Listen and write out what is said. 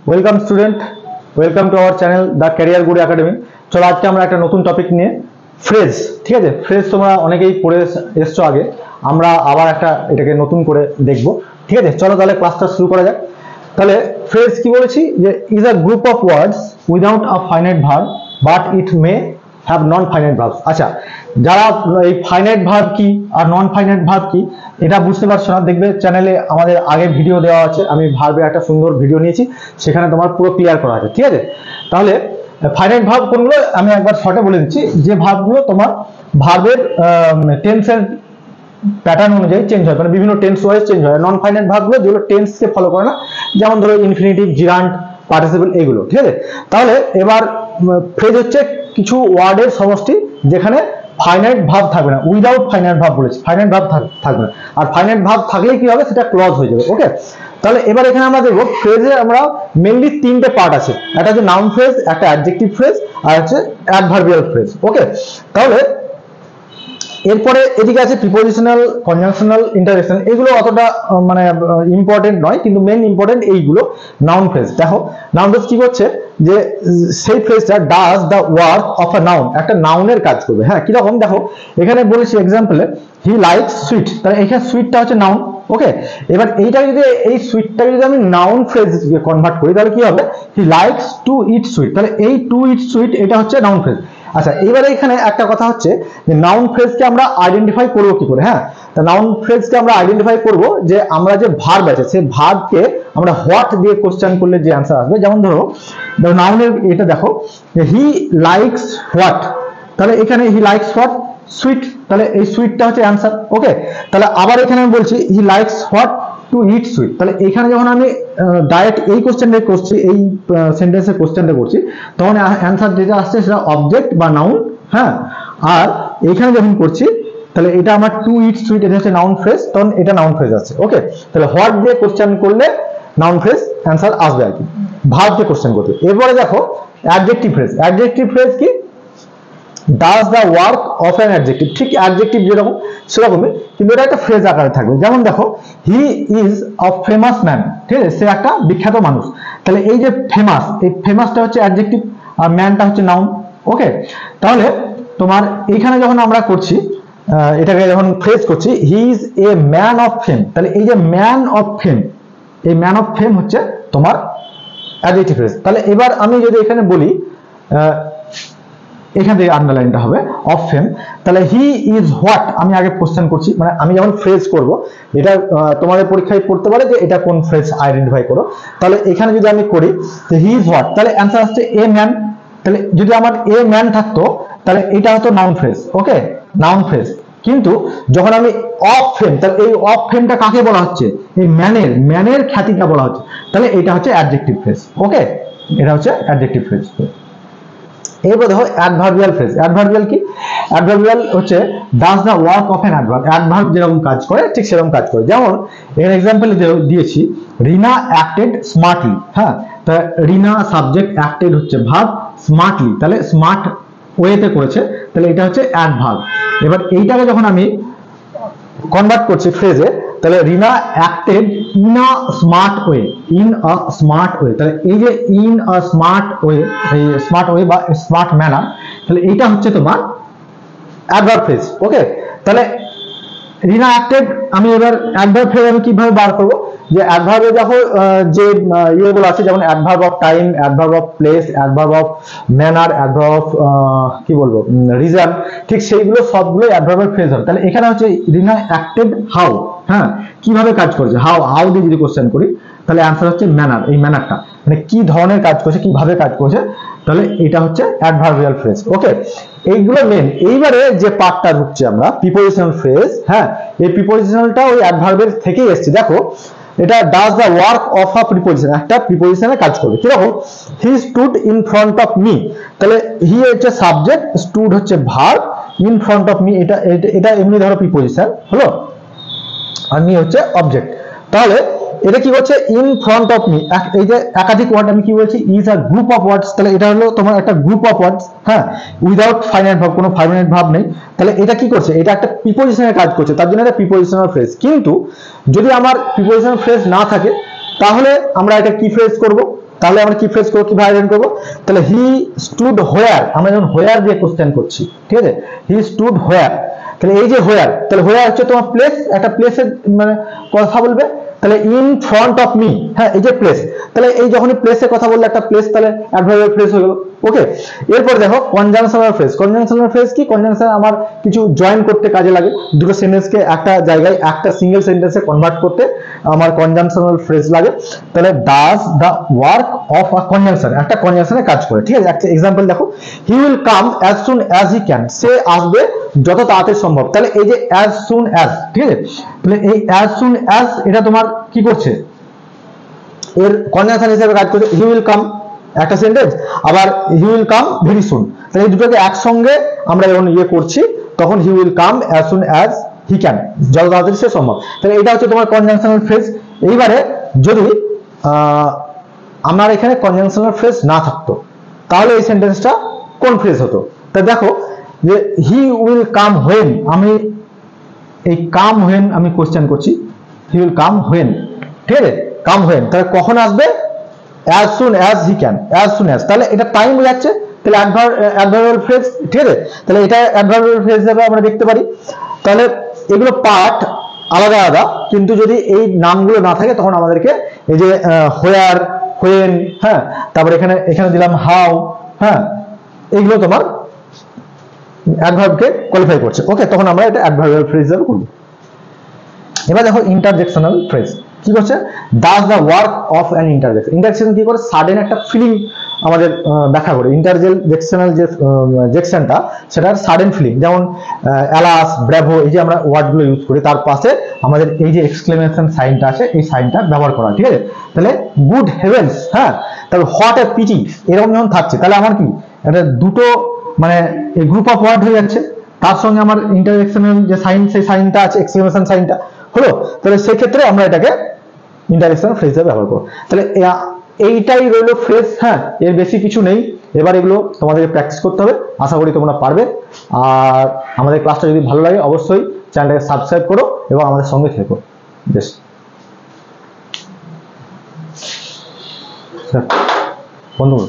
Welcome student, welcome to our channel the career good academy. চলো আজকে আমরা একটা নতুন টপিক নিয়ে ফ্রেজ, ঠিক আছে, ফ্রেজ তোমরা অনেকেই পড়ে এসছো আগে, আমরা আবার একটা এটাকে নতুন করে দেখব, ঠিক আছে। চলো তাহলে ক্লাসটা শুরু করা যাক। তাহলে ফ্রেজ কি বলেছি, যে is a group of words without a finite verb but it may have non finite verbs. আচ্ছা, যারা এই ফাইনাইট ভার্ব কি আর নন ফাইনাইট ভার্ব কি এটা বুঝতে পারছো না, দেখবে চ্যানেলে আমাদের আগে ভিডিও দেওয়া আছে, আমি ভার্বের একটা সুন্দর ভিডিও নিয়েছি, সেখানে তোমার পুরো ক্লিয়ার করা আছে, ঠিক আছে। তাহলে ফাইনাইট ভার্ব কোনগুলো আমি একবার শর্টে বলে দিচ্ছি, যে ভার্বগুলো তোমার ভার্বের টেন্সের প্যাটার্ন অনুযায়ী চেঞ্জ হয়, মানে বিভিন্ন টেন্স ওয়াইজ চেঞ্জ হয়। নন ফাইনাইট ভার্বগুলো যেগুলো টেন্সকে ফলো করে না, যেমন ধরো ইনফিনিটিভ, জিরান্ট, পার্টিসিপল, এগুলো, ঠিক আছে। তাহলে এবার ফ্রেজ হচ্ছে কিছু ওয়ার্ডের সমষ্টি যেখানে ফাইনাইট ভার্ব থাকবে না, উইদাউট ফাইনাইট ভার্ব বলেছি, ফাইনাইট ভার্ব থাকবে না। আর ফাইনাইট ভার্ব থাকলে কি হবে, সেটা ক্লজ হয়ে যাবে, ওকে। তাহলে এবার এখানে আমরা দেখবো ফ্রেজে আমরা মেইনলি তিনটে পার্ট আছে, একটা হচ্ছে নাউন ফ্রেজ, একটা অ্যাডজেক্টিভ ফ্রেজ, আর হচ্ছে অ্যাডভার্বিয়াল ফ্রেজ, ওকে। তাহলে এরপরে এদিকে আছে প্রিপোজিশনাল, কনজাংশনাল, ইন্টারজেকশনাল, এগুলো অতটা মানে ইম্পর্টেন্ট নয়, কিন্তু মেইন ইম্পর্টেন্ট এইগুলো। নাউন ফ্রেজ দেখো, নাউন ফ্রেজ কি করছে, যে সেই ফ্রেজটা does the work of a noun, একটা নাউনের কাজ করবে। হ্যাঁ, কিরকম দেখো, এখানে বলেছি এক্সাম্পলে হি লাইকস সুইট, তাহলে এখানে সুইটটা হচ্ছে নাউন, ওকে। এবার এইটা যদি, এই সুইটটাকে যদি আমি নাউন ফ্রেজ কনভার্ট করি, তাহলে কি হবে, he likes to it sweet, তাহলে এই টু ইট সুইট এটা হচ্ছে নাউন ফ্রেজ। আচ্ছা, এবারে এখানে একটা কথা হচ্ছে যে নাউন ফ্রেজকে আমরা আইডেন্টিফাই করবো কি করে। হ্যাঁ, তা নাউন ফ্রেজকে আমরা আইডেন্টিফাই করব যে আমরা যে ভার্ব আছে সেই ভার্বকে আমরা হোয়াট দিয়ে কোশ্চেন করলে যে অ্যান্সার আসবে। যেমন ধরো নাউনের এটা দেখো, যে হি লাইকস হোয়াট, তাহলে এখানে হি লাইকস হোয়াট, সুইট, তাহলে এই সুইটটা হচ্ছে অ্যান্সার, ওকে। তাহলে আবার এখানে আমি বলছি he likes what to it sweet, তাহলে এখানে যখন আমি ডাইরেক্ট এই কোশ্চেনটা করছি, এই সেন্টেন্সের কোশ্চেনটা করছি, তখন অ্যান্সার যেটা আসছে সেটা অবজেক্ট বা নাউন। হ্যাঁ, আর এখানে যখন করছি তাহলে এটা আমার টু ইট সুইট, এটা হচ্ছে নাউন ফ্রেজ, তখন এটা নাউন ফ্রেজ আছে, ওকে। তাহলে হোয়াট দিয়ে কোশ্চেন করলে নাউন ফ্রেজ অ্যান্সার আসবে আর কি, ভার্ব দিয়ে কোশ্চেন করতে। এরপরে দেখো অ্যাডজেক্টিভ ফ্রেজ, অ্যাডজেক্টিভ ফ্রেজ কি, does the work of an adjective, ঠিক অ্যাডজেক্টিভ যেরকম সেরকমই, কিন্তু এটা একটা ফ্রেজ আকারে থাকবে। যেমন দেখো he is a famous man, ঠিক আছে, সে একটা বিখ্যাত মানুষ, তাহলে এই যে ফেমাস, এই ফেমাসটা হচ্ছে অ্যাডজেক্টিভ আর ম্যানটা হচ্ছে নাউন, ওকে। তাহলে তোমার এইখানে যখন আমরা করছি, এটাকে যখন ফ্রেজ করছি, he is a man of fame, তাহলে এই যে ম্যান অফ ফেম, এই ম্যান অফ ফেম হচ্ছে তোমার অ্যাডজেক্টিভ ফ্রেজ। তাহলে এবার আমি যদি এখানে বলি, এখান থেকে আন্ডারলাইনটা হবে অফ ফেম, তাহলে হি ইজ হোয়াট, আমি আগে কোশ্চেন করছি, মানে আমি যখন ফ্রেজ করব, এটা তোমাদের পরীক্ষায় পড়তে পারে যে এটা কোন ফ্রেজ আইডেন্টিফাই করো। তাহলে এখানে যদি আমি করি যে হি ইজ হোয়াট, তাহলে অ্যান্সার আসছে এ ম্যান, তাহলে যদি আমার এ ম্যান থাকতো তাহলে এটা হতো নাউন ফ্রেজ, ওকে, নাউন ফ্রেজ। কিন্তু যখন আমি অফ ফেম, তাহলে এই অফ ফেমটা কাকে বলা হচ্ছে, এই ম্যানের খ্যাতিটা বলা হচ্ছে, তাহলে এটা হচ্ছে অ্যাডজেক্টিভ ফ্রেজ, ওকে, এটা হচ্ছে অ্যাডজেক্টিভ ফ্রেজ। এরপর দেখো অ্যাডভার্বিয়াল ফ্রেজ, অ্যাডভার্বিয়াল কি, অ্যাডভার্বিয়াল হচ্ছে does the work of an adverb, adverb যেরকম কাজ করে ঠিক সেরকম কাজ করে। যেমন এর এক্সাম্পল দিয়েছি, রিনা অ্যাক্টেড স্মার্টলি। হ্যাঁ, তা রিনা সাবজেক্ট, অ্যাক্টেড হচ্ছে ভার্ব, স্মার্টলি তাহলে স্মার্ট ওয়েতে করেছে, তাহলে এটা হচ্ছে অ্যাডভার্ব। এবার এইটাকে যখন আমি কনভার্ট করছি ফ্রেজে, তাহলে Rina acted in a smart way, in a smart way, তাহলে এই যে ইন আ স্মার্ট ওয়ে, এই স্মার্ট ওয়ে বা স্মার্ট ম্যানার, তাহলে এইটা হচ্ছে তোমার অ্যাডভার্ব ফ্রেজ, ওকে। তাহলে রিনা অ্যাক্টেড, আমি এবার অ্যাডভার্ব ফ্রেজ আমি কিভাবে বার করব, যে অ্যাডভার্বে দেখো যে ইয়েগুলো আছে, যেমন adverb of time, adverb of place, adverb of manner, adverb of কি বলবো রিজন, ঠিক সেইগুলো সবগুলো অ্যাডভার্বের ফ্রেজ হবে। তাহলে এখানে হচ্ছে রিনা অ্যাক্টেড হাউ, হ্যাঁ, কিভাবে কাজ করেছে, হাউ দিয়ে যদি কোশ্চেন করি, তাহলে অ্যান্সার হচ্ছে ম্যানার, এই ম্যানারটা মানে কি ধরনের কাজ করছে, কিভাবে কাজ করছে, তাহলে এটা হচ্ছে অ্যাডভার্বিয়াল ফ্রেজ, ওকে। এইগুলো মেন। এইবারে যে পার্টটা ঢুকছে আমরা প্রিপোজিশনাল ফ্রেজ, হ্যাঁ, এই প্রিপোজিশনালটা ওই অ্যাডভার্বের থেকেই এসেছে। দেখো এটা does the work of a preposition, একটা প্রিপোজিশনে কাজ করবে। কিরকম, হি stood in front of me, তাহলে হি হচ্ছে সাবজেক্ট, স্টুড হচ্ছে verb, in front of me এটা এটা এমনি ধরো প্রিপোজিশন হলো, আর মি হচ্ছে অবজেক্ট। তাহলে এটা কি করছে, ইন ফ্রন্ট অফ মি, এই যে একাধিক ওয়ার্ড আমি কি বলছি, is a group of words, তাহলে এটা হলো তোমার একটা গ্রুপ অফ ওয়ার্ডস, হ্যাঁ, উইদাউট ফাইনাইট ভার্ব, কোনো ফাইনাইট ভার্ব নেই। তাহলে এটা কি করছে, এটা একটা প্রিপোজিশনের কাজ করছে, তার জন্য এটা প্রিপোজিশনাল ফ্রেজ। কিন্তু যদি আমার প্রিপোজিশনাল ফ্রেজ না থাকে, তাহলে আমরা এটা কি ফ্রেজ করব, তাহলে আমরা কি ফ্রেজ করবো, কিভাবে আইডেন্ট করবো? তাহলে হি স্টুড হোয়ার, আমরা যখন হোয়ার দিয়ে কোশ্চেন করছি, ঠিক আছে, হি স্টুড হোয়ার, তাহলে এই যে হোয়ার, তাহলে হোয়ার হচ্ছে তোমার প্লেস, একটা প্লেসের মানে কথা বলবে, তাহলে ইন ফ্রন্ট অফ মি, হ্যাঁ এই যে প্লেস, তাহলে এই যখনই প্লেসের কথা বললে একটা প্লেস, তাহলে অ্যাডভার্বিয়াল ফ্রেজ হয়ে গেল। ওকে, এরপর দেখো কনজাংশনাল ফ্রেজ। কনজাংশনাল ফ্রেজ কি? কনজাংশন আমার কিছু জয়েন করতে কাজে লাগে, দুটো সেন্টেন্সকে একটা জায়গায় একটা সিঙ্গেল সেন্টেন্সে কনভার্ট করতে আমার কনজাংশনাল ফ্রেজ লাগে। তাহলে does the work of a conjunction, একটা কনজাংশনে কাজ করে, ঠিক আছে। একটা এক্সাম্পল দেখো, he will come as soon as he can, সে আসবে যত তাড়াতাড়ি সম্ভব। তাহলে এই যে অ্যাজ সুন অ্যাজ, ঠিক আছে, তাহলে এই অ্যাজ সুন অ্যাজ এটা তোমার কি করছে, এর কনজাংশন হিসেবে কাজ করছে। হি উইল কাম একটা সেন্টেন্স, আবার হি উইল কাম ভেরি সুন, তাহলে এই দুটোকে একসঙ্গে আমরা যখন ইয়ে করছি তখন he will come as soon as he can, যত তাড়াতাড়ি সে সম্ভব। তাহলে এটা হচ্ছে তোমার কনজাংশনাল ফ্রেজ। এইবারে যদি আমার এখানে কনজাংশনাল ফ্রেজ না থাকতো তাহলে এই সেন্টেন্সটা কোন ফ্রেজ হতো? তা দেখো যে হি উইল কাম হোয়েন, আমি এই কাম হোয়েন আমি কোশ্চেন করছি, হি উইল কাম হোয়েন, ঠিক আছে, কাম হোয়েন, তাহলে কখন আসবে? as soon as he can, as soon as, তাহলে এটা টাইম বোঝাচ্ছে, তাহলে অ্যাডভার্বিয়াল ফ্রেজ, ঠিক আছে, তাহলে এটা অ্যাডভার্বিয়াল ফ্রেজ হিসেবে আমরা দেখতে পারি। তাহলে এগুলো পার্ট আলাদা আলাদা, কিন্তু যদি এই নামগুলো না থাকে তখন আমাদেরকে এই যে হোয়ার, হোয়েন, হ্যাঁ, তারপরে এখানে এখানে দিলাম হাউ, হ্যাঁ, এইগুলো তোমার অ্যাডভার্বকে কোয়ালিফাই করছে। ওকে, তখন আমরা এটা অ্যাডভার্বিয়াল ফ্রেজ হিসেবে করব। এবার দেখো ইন্টারজেকশনাল ফ্রেজ কি করছে, does the work of an interjection. Interjection কি করে, সাডেন একটা ফিলিং আমাদের ব্যাখ্যা করে। ইন্টারজেকশনাল যে জেকশনটা সেটার সাডেন ফিলিং, যেমন অ্যালাস, ব্র্যাভো, এই যে আমরা ওয়ার্ডগুলো ইউজ করি তার পাশে আমাদের এই যে এক্সক্লেমেশন সাইনটা আছে এই সাইনটা ব্যবহার করা, ঠিক আছে। তাহলে গুড হেভেন্স, হ্যাঁ, তাহলে হোয়াট এ পিটি, এরকম যখন থাকছে তাহলে আমার কি এটা দুটো মানে এই গ্রুপ অফ ওয়ার্ড হয়ে যাচ্ছে, তার সঙ্গে আমার ইন্টারজেকশনাল যে সাইন সেই সাইনটা আছে, এক্সক্লেমেশন সাইনটা হলো, তাহলে সেক্ষেত্রে আমরা এটাকে ইন্টারজেকশনাল ফ্রেজ হিসেবে ব্যবহার করব। তাহলে এইটাই রইলো ফ্রেজ, হ্যাঁ, এর বেশি কিছু নেই। এবার এগুলো তোমাদেরকে প্র্যাকটিস করতে হবে, আশা করি তোমরা পারবে। আর আমাদের ক্লাসটা যদি ভালো লাগে অবশ্যই চ্যানেলটাকে সাবস্ক্রাইব করো এবং আমাদের সঙ্গে থেকো। বেশ, বন্ধুগণ।